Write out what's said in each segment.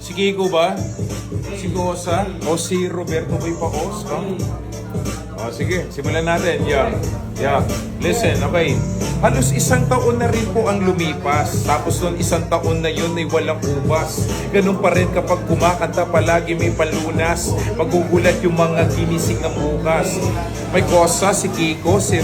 Si Kiko ba? Si Kosa? O si Roberto Boy Pacos? Sige, simulan natin. Yeah. Listen, okay. Halos isang taon na rin po ang lumipas. Tapos noon isang taon na yun ay walang ubas. Ganun pa rin kapag kumakanta palagi may palunas. Magugulat yung mga ginising ng bukas. May Kosa, si Kiko, si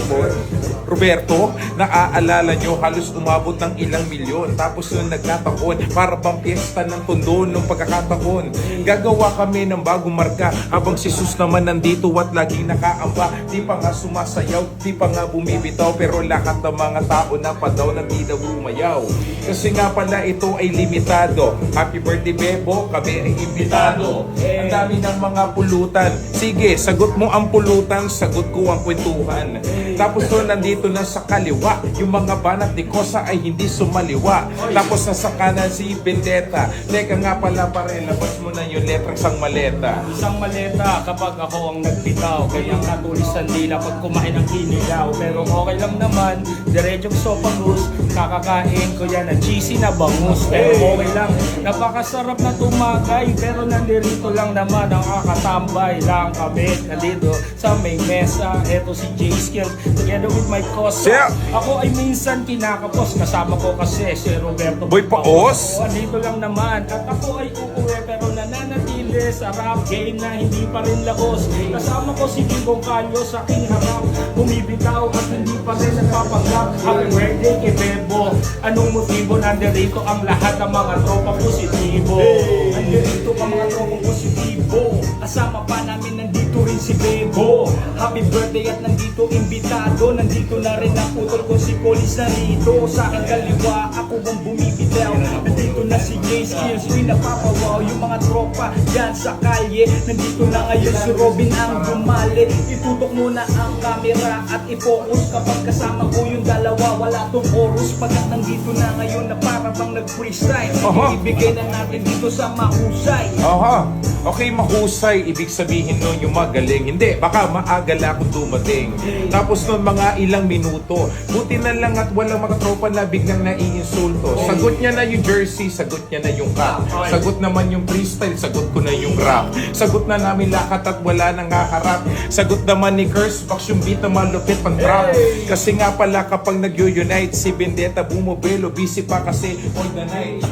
Roberto, naaalala nyo halos umabot ng ilang milyon. Tapos nung nagkataon, para bang piyesta ng tondo nung pagkakataon. Gagawa kami ng bagong marka habang si Sus naman nandito at laging nakaamba. Di pa nga sumasayaw, di pa nga bumibitaw, pero lahat ng mga tao na pa daw na di daw bumayaw. Kasi nga pala ito ay limitado. Happy birthday Bebo, kami ay imbitado. Ang dami ng mga pulutan. Sige, sagot mo ang pulutan, sagot ko ang kwentuhan. Tapos doon nandito na sa kaliwa, yung mga banat ni Kosa ay hindi sumaliwa. Tapos nasa kanan si Vendetta. Teka nga pala pare, labas mo na yung letrang isang maleta. Isang maleta kapag ako ang nagbitaw, kaya katulisan nila pag kumain ng kinilaw. Pero okay lang naman, diretsong sopagus, kakakain ko yan ng cheesy na bangus. Pero okay lang, napakasarap na tumagay, pero nandito lang naman ang kakatambay lang kami. Nandito sa may mesa, eto si J-Skills, together with my Kosa. Yeah. Ako ay minsan kinakapos, kasama ko kasi si Roberto Boy Paos. Dito lang naman, at ako ay uuwi pero nananatili sa rap game na hindi pa rin laos. Kasama ko si Kiko Calio sa aking harap, bumibitaw at hindi pa rin nagpapanggap. Happy birthday kay Bebo, anong motibo? Nandirito ang lahat ng mga tropa positibo. Nandirito ang mga tropa positibo, kasama pa namin nandito rin si Bebo. Happy birthday at nandito imbitado, nandito na rin ang putol ko si Colis narito. Sa akin kaliwa, ako bang bumibitaw. Nandito na si J-Skills, pinapapawaw yung mga tropa dyan sa kalye. Nandito na ngayon si Robin ang dumali. Itutok muna ang camera at i-focus kapag kasama ko yung dalawa. Wala tong chorus pagkat nandito na ngayon na para bang nag-freestyle. Ibigay na natin dito sa mahusay. Okay, mahusay, ibig sabihin nun yung magaling. Hindi, baka maaga lang akong dumating. Tapos nun mga ilang minuto, buti na lang at walang mga tropa na biglang naiinsulto. Sagot niya na yung jersey, sagot niya na yung cap. Sagot naman yung freestyle, sagot ko na yung rap. Sagot na namin lahat at wala nang haharap. Sagot naman ni Curse, box yung beat na malupit pang trap. Kasi nga pala kapag nag-unite, si Vendetta bumobelo, busy pa kasi all the night.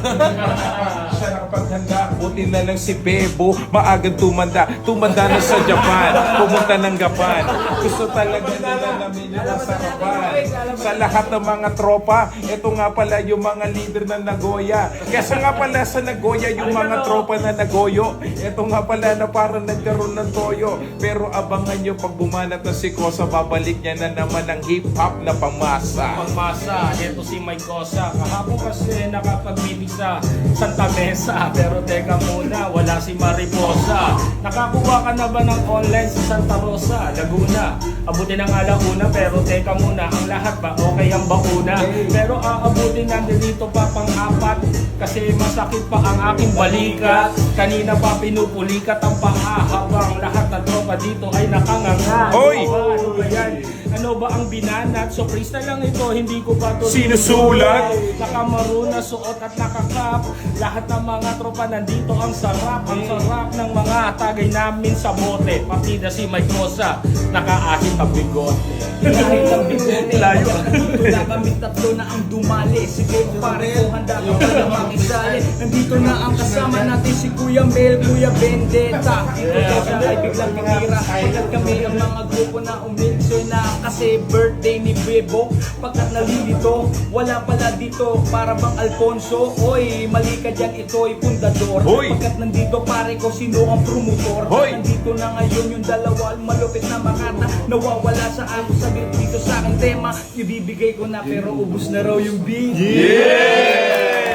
Siya nakapaghanda, buti na lang si Bebo, maagang tumanda na sa Japan, pumunta ng Gapan. Gusto talaga nila namin yung sarapan. Sa lahat ng mga tropa, ito nga pala yung mga leader ng Nagoya. Kasi nga pala sa Nagoya, yung mga tropa na Nagoyo, ito nga pala na parang nagkaroon ng toyo. Pero abangan nyo pag bumanat na si Kosa, babalik niya na naman ang hip-hop na pamasa. Pagmasa, ito si Mike Kosa. Kahapon kasi nakapag-meeting sa Santa Mesa, pero teka muna, wala si Mariposa. Nakakuha ka na ba ng online sa Santa Rosa, Laguna? Abutin ang alauna, pero teka muna, ang lahat ba okay ang bakuna? Pero aabutin nandito pa pang-apat, kasi masakit pa ang aking balikat. Kanina pa pinupulikat ang paa, habang lahat ng tropa dito ay nakanganga. Hoy! Ano ba yan? Ano ba ang binanat? So freestyle lang ito, hindi ko pa ito Sinusulat? Nakamaruna, suot at nakakap. Lahat ng mga tropa nandito ang sarap. Ang sarap ng mga tagay namin sa bote. Partida si Mike Kosa, nakaahit ang bigote. Kahit ang bigote, Layo. dito na kami tatlo na ang dumali. Sige pare ko, handa ka pa na makisali. Nandito na ang kasama natin si Kuya Mel, Kuya Vendetta. Dito sa ay biglang titira. Pagkat kami ang mga grupo na umilsoy na kasi birthday ni Bebo. Pagkat nalilito, wala pala dito para bang Alfonso. Oy, mali ka dyan, ito'y pundador. Hoy! Pagkat nandito pare ko, sino ang promotor? Hoy! Nandito na ngayon yung dalawa malupit na makata. Nawawala sa ako sa dito sa aking tema. Ibibigay ko na pero ubus na raw yung beat. Yeah!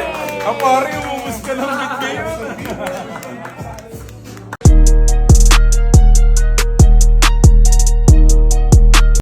Pare, umubos ka ng beat ngayon.